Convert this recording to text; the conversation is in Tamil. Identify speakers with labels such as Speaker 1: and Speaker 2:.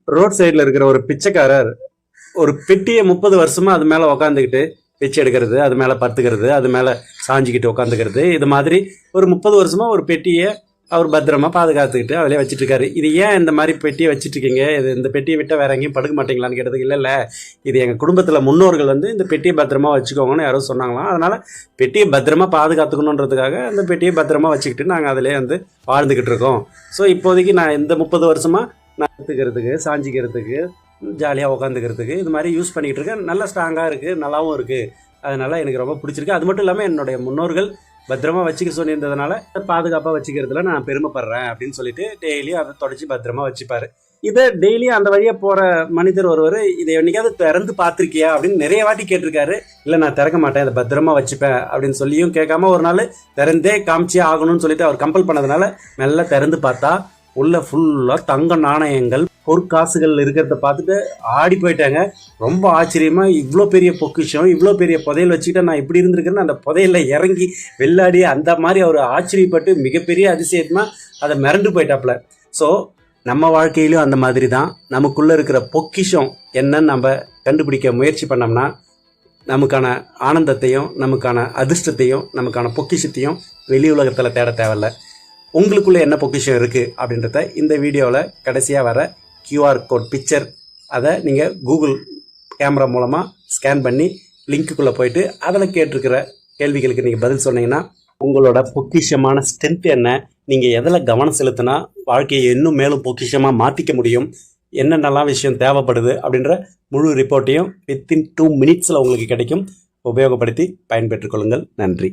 Speaker 1: ரோட் சைடில் இருக்கிற ஒரு பிச்சைக்காரர் ஒரு பெட்டியை 30 வருஷமா அது மேலே உக்காந்துக்கிட்டு பிச்சை எடுக்கிறது, அது மேலே படுத்துக்கிறது, அது மேலே சாஞ்சிக்கிட்டு உட்காந்துக்கிறது, இது மாதிரி ஒரு 30 வருஷமா ஒரு பெட்டியை அவர் பத்திரமா பாதுகாத்துக்கிட்டு அதிலே வச்சுட்டு இருக்காரு. இது ஏன் இந்த மாதிரி பெட்டியை வச்சுட்டு இருக்கீங்க, இது இந்த பெட்டியை விட்டால் வேற எங்கேயும் படுக்க மாட்டீங்களான்னு கேட்டதுக்கு இல்லை, இது எங்கள் குடும்பத்தில் முன்னோர்கள் வந்து இந்த பெட்டியை பத்திரமா வச்சுக்கோங்கன்னு யாரும் சொன்னாங்களாம். அதனால் பெட்டியை பத்திரமா பாதுகாத்துக்கணுன்றதுக்காக அந்த பெட்டியை பத்திரமா வச்சுக்கிட்டு நாங்கள் அதிலே வந்து வாழ்ந்துக்கிட்டு இருக்கோம். ஸோ இப்போதைக்கு நான் இந்த 30 வருஷமாக நான் எடுத்துக்கிறதுக்கு, சாஞ்சிக்கிறதுக்கு, ஜாலியாக உட்காந்துக்கிறதுக்கு இது மாதிரி யூஸ் பண்ணிகிட்டு இருக்கேன். நல்லா ஸ்ட்ராங்காக இருக்குது, நல்லாவும் இருக்குது. அதனால் எனக்கு ரொம்ப பிடிச்சிருக்கு. அது மட்டும் இல்லாமல் என்னுடைய முன்னோர்கள் பத்திரமா வச்சுக்க சொல்லியிருந்ததுனால பாதுகாப்பாக வச்சுக்கிறதுல நான் பெருமைப்படுறேன் அப்படின்னு சொல்லிட்டு டெய்லியும் அதை தொடச்சி பத்திரமா வச்சுப்பாரு. இதை டெய்லியும் அந்த வழியாக போகிற மனிதர் ஒருவர் இதை என்னைக்காவது திறந்து பார்த்துருக்கியா அப்படின்னு நிறைய வாட்டி கேட்டிருக்காரு. இல்லை, நான் திறக்க மாட்டேன், இதை பத்திரமா வச்சுப்பேன் அப்படின்னு சொல்லியும் கேட்காம ஒரு நாள் திறந்தே காமிச்சே ஆகணும்னு சொல்லிட்டு அவர் கம்பல் பண்ணதுனால மெல்ல திறந்து பார்த்தா உள்ள ஃபுல்லாக தங்க நாணயங்கள், பொற்காசுகள் இருக்கிறத பார்த்துட்டு ஆடி போயிட்டாங்க. ரொம்ப ஆச்சரியமா, இவ்வளோ பெரிய பொக்கிஷம், இவ்வளோ பெரிய புதையல் வச்சுக்கிட்டு நான் இப்படி இருந்திருக்கேன்னு அந்த புதையலில் இறங்கி வெள்ளாடி அந்த மாதிரி அவர் ஆச்சரியப்பட்டு மிகப்பெரிய அதிசயமா அதை மிரண்டு போயிட்டாப்புல. ஸோ நம்ம வாழ்க்கையிலும் அந்த மாதிரி தான், நமக்குள்ளே இருக்கிற பொக்கிஷம் என்னன்னு நம்ம கண்டுபிடிக்க முயற்சி பண்ணோம்னா நமக்கான ஆனந்தத்தையும், நமக்கான அதிர்ஷ்டத்தையும், நமக்கான பொக்கிஷத்தையும் வெளி உலகத்தில் தேட தேவையில்ல. உங்களுக்குள்ளே என்ன பொக்கிஷம் இருக்குது அப்படின்றத இந்த வீடியோவில் கடைசியாக வர QR கோட் பிக்சர் அதை நீங்கள் கூகுள் கேமரா மூலமாக ஸ்கேன் பண்ணி லிங்க்குள்ளே போயிட்டு அதில் கேட்டிருக்கிற கேள்விகளுக்கு நீங்கள் பதில் சொன்னீங்கன்னா உங்களோட பொக்கிஷமான ஸ்ட்ரென்த் என்ன, நீங்கள் எதில் கவனம் செலுத்தினா வாழ்க்கையை இன்னும் மேலும் பொக்கிஷமாக மாற்றிக்க முடியும், என்னென்னலாம் விஷயம் தேவைப்படுது அப்படின்ற முழு ரிப்போர்ட்டையும் வித்தின் 2 மினிட்ஸில் உங்களுக்கு கிடைக்கும். உபயோகப்படுத்தி பயன்பெற்றுக் கொள்ளுங்கள். நன்றி.